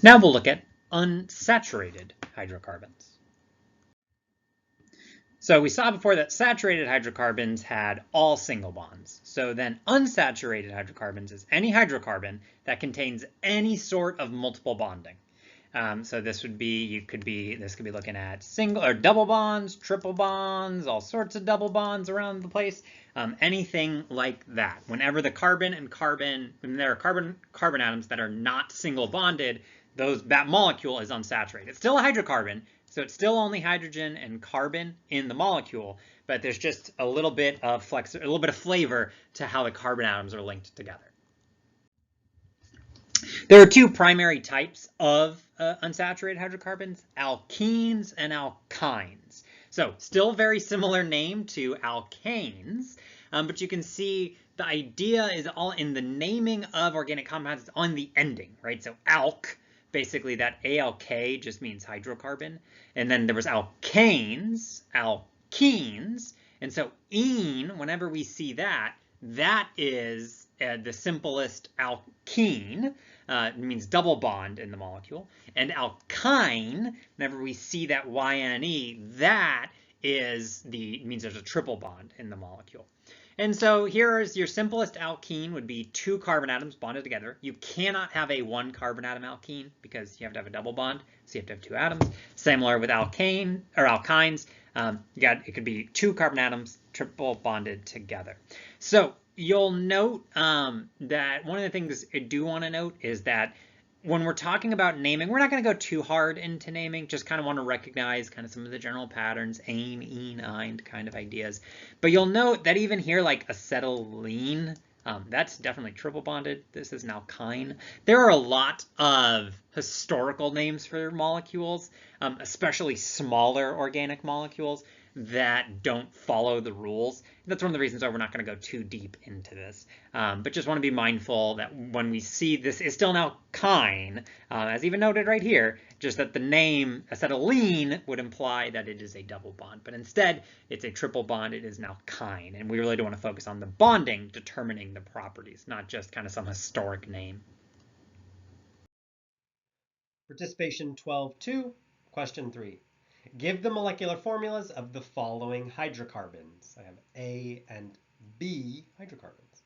Now we'll look at unsaturated hydrocarbons. So we saw before that saturated hydrocarbons had all single bonds. So then unsaturated hydrocarbons is any hydrocarbon that contains any sort of multiple bonding. So this would be, this could be looking at single or double bonds, triple bonds, all sorts of double bonds around the place, anything like that. Whenever the carbon and carbon, when there are carbon atoms that are not single bonded, that molecule is unsaturated. It's still a hydrocarbon, so it's still only hydrogen and carbon in the molecule, but there's just a little bit of flavor to how the carbon atoms are linked together. There are two primary types of unsaturated hydrocarbons, alkenes and alkynes. So still very similar name to alkanes, but you can see the idea is all in the naming of organic compounds. It's on the ending, right? So alk, basically that ALK just means hydrocarbon. And then there was alkanes, alkenes. And so ene, whenever we see that, that is the simplest alkene. It means double bond in the molecule. And alkyne, whenever we see that YNE, that means there's a triple bond in the molecule. And so here is your simplest alkene would be two carbon atoms bonded together. You cannot have a one carbon atom alkene because you have to have a double bond, so you have to have two atoms. Similar with alkane or alkynes, it could be two carbon atoms triple bonded together. So you'll note that one of the things I do want to note is that when we're talking about naming, we're not going to go too hard into naming, just kind of want to recognize kind of some of the general patterns, ane, ene, eind kind of ideas. But you'll note that even here, like acetylene, that's definitely triple bonded. This is an alkyne. There are a lot of historical names for molecules, especially smaller organic molecules that don't follow the rules. That's one of the reasons why we're not going to go too deep into this. But just want to be mindful that when we see this is still an alkyne, as even noted right here, just that the name acetylene would imply that it is a double bond. But instead, it's a triple bond. It is an alkyne. And we really do want to focus on the bonding determining the properties, not just kind of some historic name. Participation 12-2, question 3. Give the molecular formulas of the following hydrocarbons. I have A and B hydrocarbons.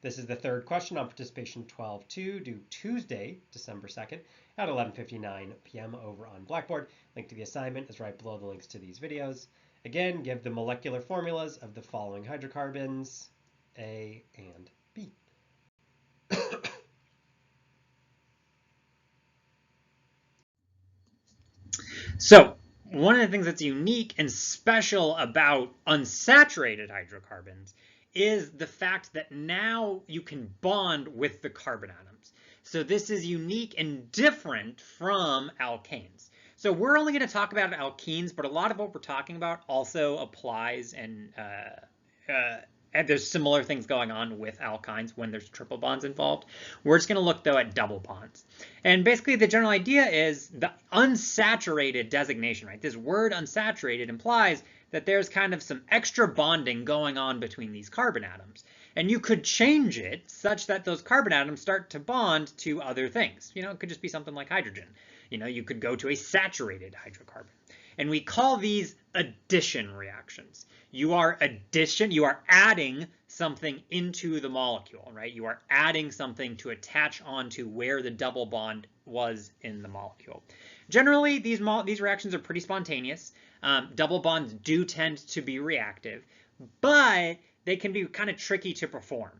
This is the third question on participation 12-2, due Tuesday, December 2nd at 11:59 p.m. over on Blackboard. Link to the assignment is right below the links to these videos. Again, give the molecular formulas of the following hydrocarbons, A and B. So one of the things that's unique and special about unsaturated hydrocarbons is the fact that now you can bond with the carbon atoms. So this is unique and different from alkanes. So we're only going to talk about alkenes, but a lot of what we're talking about also applies and there's similar things going on with alkynes when there's triple bonds involved. We're just going to look, though, at double bonds. And basically, the general idea is the unsaturated designation, right? This word unsaturated implies that there's kind of some extra bonding going on between these carbon atoms. And you could change it such that those carbon atoms start to bond to other things. You know, it could just be something like hydrogen. You know, you could go to a saturated hydrocarbon. And we call these addition reactions. You are adding something into the molecule, right? You are adding something to attach onto where the double bond was in the molecule. Generally, these reactions are pretty spontaneous. Double bonds do tend to be reactive, but they can be kind of tricky to perform.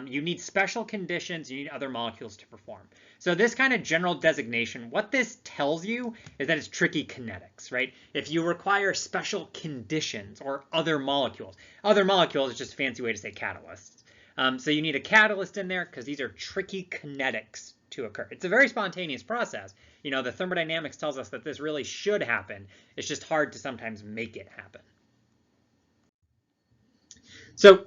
You need special conditions, you need other molecules to perform. So this kind of general designation, what this tells you is that it's tricky kinetics, right? If you require special conditions or other molecules is just a fancy way to say catalysts. So you need a catalyst in there because these are tricky kinetics to occur. It's a very spontaneous process. You know, the thermodynamics tells us that this really should happen. It's just hard to sometimes make it happen. So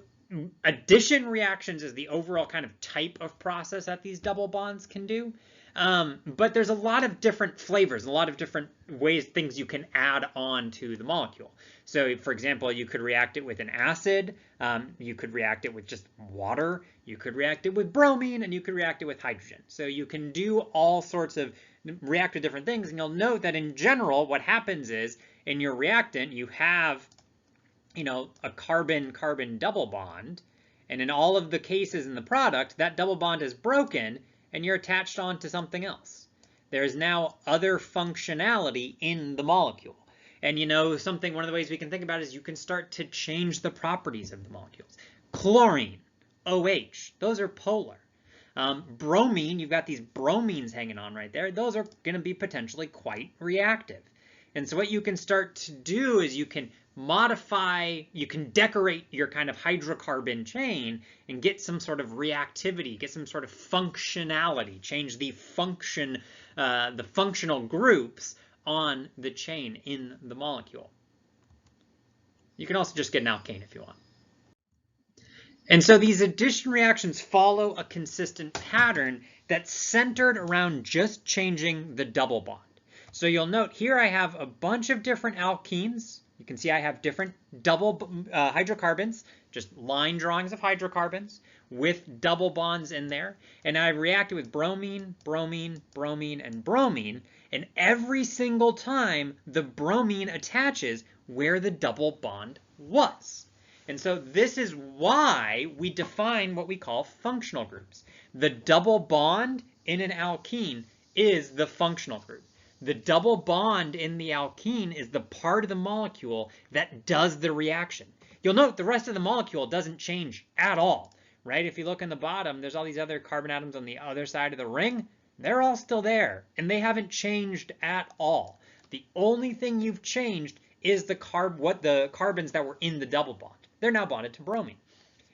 addition reactions is the overall kind of type of process that these double bonds can do. But there's a lot of different flavors, a lot of different ways, things you can add on to the molecule. So for example, you could react it with an acid, you could react it with just water, you could react it with bromine, and you could react it with hydrogen. So you can do all sorts of react with different things, and you'll note that in general, what happens is in your reactant, you have, a carbon-carbon double bond, and in all of the cases in the product, that double bond is broken, and you're attached onto something else. There's now other functionality in the molecule. And one of the ways we can think about it is you can start to change the properties of the molecules. Chlorine, OH, those are polar. Bromine, you've got these bromines hanging on right there. Those are going to be potentially quite reactive. And so what you can start to do is you can modify, you can decorate your kind of hydrocarbon chain and get some sort of reactivity, get some sort of functionality, change the functional groups on the chain in the molecule. You can also just get an alkane if you want. And so these addition reactions follow a consistent pattern that's centered around just changing the double bond. So you'll note here I have a bunch of different alkenes. You can see I have different double hydrocarbons, just line drawings of hydrocarbons with double bonds in there. And I reacted with bromine, bromine, bromine, and bromine. And every single time the bromine attaches where the double bond was. And so this is why we define what we call functional groups. The double bond in an alkene is the functional group. The double bond in the alkene is the part of the molecule that does the reaction. You'll note the rest of the molecule doesn't change at all, right? If you look in the bottom, there's all these other carbon atoms on the other side of the ring. They're all still there, and they haven't changed at all. The only thing you've changed is the carbons that were in the double bond. They're now bonded to bromine.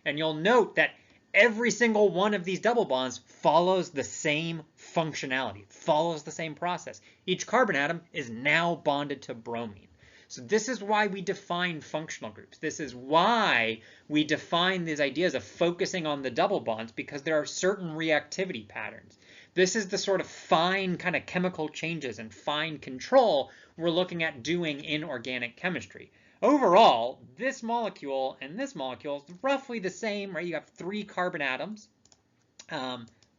And you'll note that every single one of these double bonds follows the same functionality, follows the same process. Each carbon atom is now bonded to bromine. So this is why we define functional groups. This is why we define these ideas of focusing on the double bonds, because there are certain reactivity patterns. This is the sort of fine kind of chemical changes and fine control we're looking at doing in organic chemistry. Overall, this molecule and this molecule is roughly the same, right? You have 3 carbon atoms.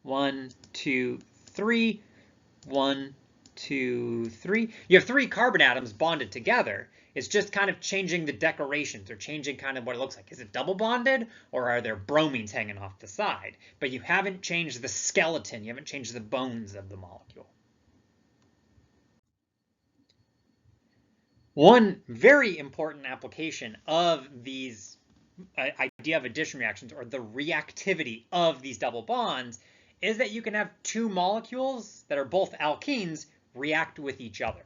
1, 2, 3. 1, 2, 3. You have 3 carbon atoms bonded together. It's just kind of changing the decorations or changing kind of what it looks like. Is it double bonded or are there bromines hanging off the side? But you haven't changed the skeleton. You haven't changed the bones of the molecule. One very important application of these idea of addition reactions, or the reactivity of these double bonds, is that you can have 2 molecules that are both alkenes react with each other.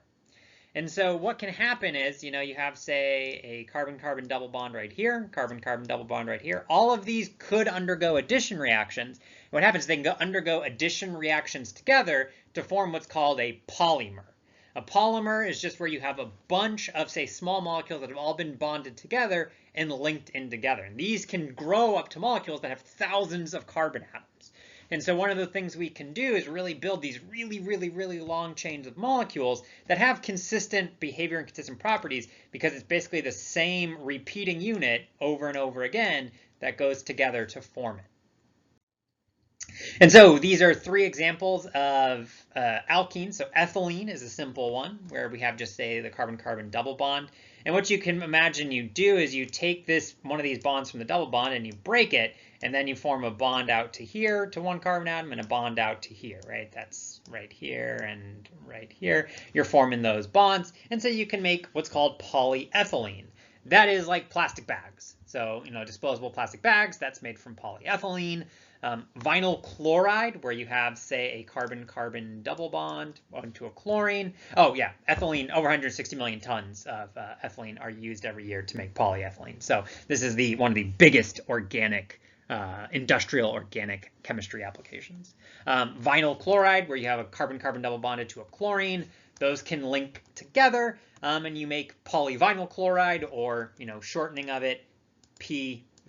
And so what can happen is, you have, say, a carbon-carbon double bond right here, carbon-carbon double bond right here. All of these could undergo addition reactions. What happens is they can undergo addition reactions together to form what's called a polymer. A polymer is just where you have a bunch of, say, small molecules that have all been bonded together and linked in together. And these can grow up to molecules that have thousands of carbon atoms. And so one of the things we can do is really build these really long chains of molecules that have consistent behavior and consistent properties, because it's basically the same repeating unit over and over again that goes together to form it. And so these are 3 examples of alkenes. So ethylene is a simple one where we have just, say, the carbon-carbon double bond. And what you can imagine you do is you take one of these bonds from the double bond and you break it, and then you form a bond out to here to 1 carbon atom and a bond out to here, right? That's right here and right here. You're forming those bonds. And so you can make what's called polyethylene. That is like plastic bags. So, disposable plastic bags, that's made from polyethylene. Vinyl chloride, where you have, say, a carbon-carbon double bond onto a chlorine. Oh yeah, ethylene, over 160 million tons of ethylene are used every year to make polyethylene. So this is one of the biggest organic, industrial organic chemistry applications. Vinyl chloride, where you have a carbon-carbon double bonded to a chlorine. Those can link together, and you make polyvinyl chloride, or, shortening of it,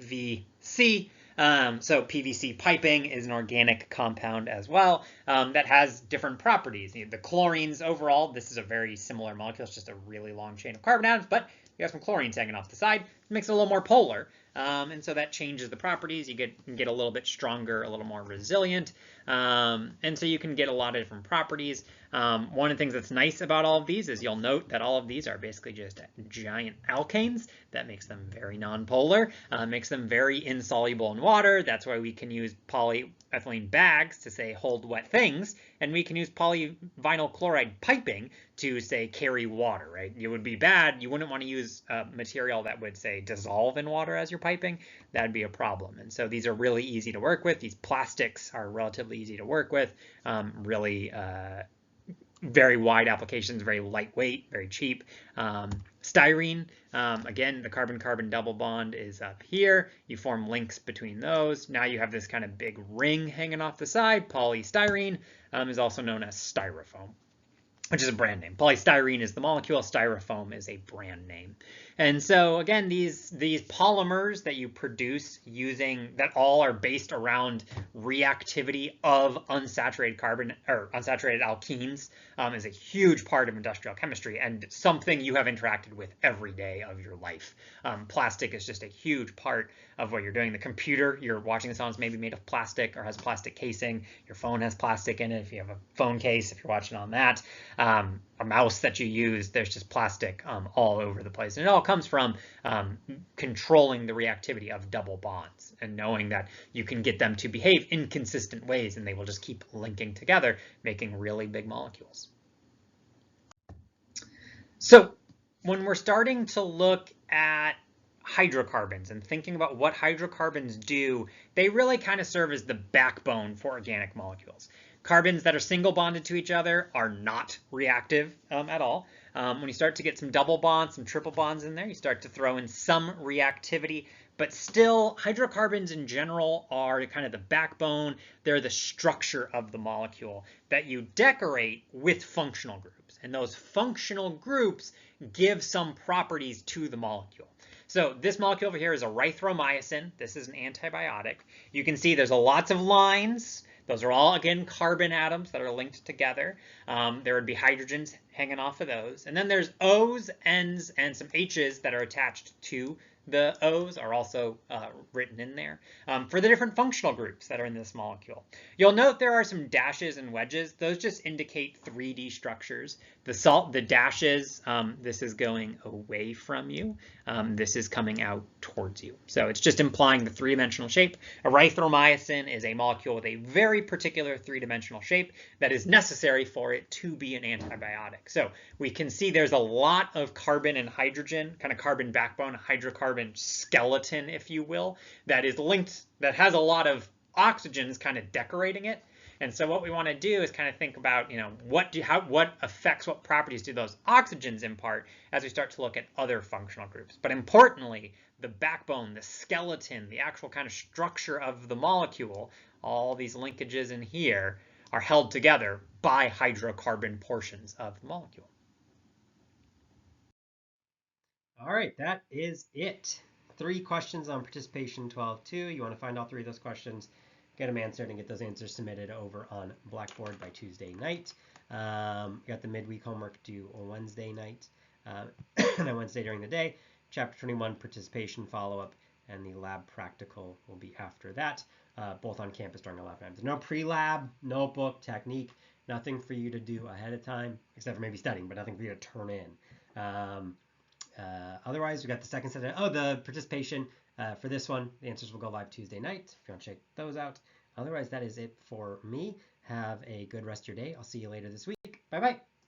PVC. So PVC piping is an organic compound as well that has different properties. The chlorines overall, this is a very similar molecule. It's just a really long chain of carbon atoms, but you have some chlorines hanging off the side. It makes it a little more polar. And so that changes the properties. You can get a little bit stronger, a little more resilient. And so you can get a lot of different properties. One of the things that's nice about all of these is you'll note that all of these are basically just giant alkanes. That makes them very nonpolar, makes them very insoluble in water. That's why we can use polyethylene bags to say hold wet things, and we can use polyvinyl chloride piping to say carry water, right? It would be bad. You wouldn't want to use material that would say dissolve in water as you're piping. That'd be a problem. And so these are really easy to work with. These plastics are relatively easy to work with, really very wide applications, very lightweight, very cheap. Styrene, again, the carbon-carbon double bond is up here. You form links between those. Now you have this kind of big ring hanging off the side. Polystyrene is also known as styrofoam, which is a brand name. Polystyrene is the molecule, styrofoam is a brand name. And so again, these polymers that you produce that all are based around reactivity of unsaturated carbon or unsaturated alkenes is a huge part of industrial chemistry and something you have interacted with every day of your life. Plastic is just a huge part of what you're doing. The computer you're watching this on is maybe made of plastic or has plastic casing. Your phone has plastic in it if you have a phone case, if you're watching on that. A mouse that you use, there's just plastic all over the place. And it all comes from controlling the reactivity of double bonds and knowing that you can get them to behave in consistent ways and they will just keep linking together, making really big molecules. So when we're starting to look at hydrocarbons and thinking about what hydrocarbons do, they really kind of serve as the backbone for organic molecules. Carbons that are single bonded to each other are not reactive at all. When you start to get some double bonds, some triple bonds in there, you start to throw in some reactivity, but still hydrocarbons in general are kind of the backbone. They're the structure of the molecule that you decorate with functional groups. And those functional groups give some properties to the molecule. So this molecule over here is erythromycin. This is an antibiotic. You can see there's lots of lines. Those are all, again, carbon atoms that are linked together. There would be hydrogens hanging off of those. And then there's O's, N's, and some H's that are attached to the O's are also written in there for the different functional groups that are in this molecule. You'll note there are some dashes and wedges. Those just indicate 3D structures. The dashes, this is going away from you. This is coming out towards you. So it's just implying the three-dimensional shape. Erythromycin is a molecule with a very particular three-dimensional shape that is necessary for it to be an antibiotic. So we can see there's a lot of carbon and hydrogen, kind of carbon backbone, hydrocarbon skeleton, if you will, that is linked, that has a lot of oxygens kind of decorating it. And so what we want to do is kind of think about, what affects, what properties do those oxygens impart as we start to look at other functional groups. But importantly, the backbone, the skeleton, the actual kind of structure of the molecule, all these linkages in here are held together by hydrocarbon portions of the molecule. All right, that is it. 3 questions on participation 12-2. You want to find all 3 of those questions, get them answered, and get those answers submitted over on Blackboard by Tuesday night. You got the midweek homework due on Wednesday night, and on Wednesday during the day. Chapter 21 participation follow-up, and the lab practical will be after that, both on campus during our lab time. There's no pre-lab, notebook, technique, nothing for you to do ahead of time, except for maybe studying, but nothing for you to turn in. Otherwise, we got the second set of the participation for this one. The answers will go live Tuesday night if you want to check those out. Otherwise, that is it for me. Have a good rest of your day. I'll see you later this week. Bye-bye.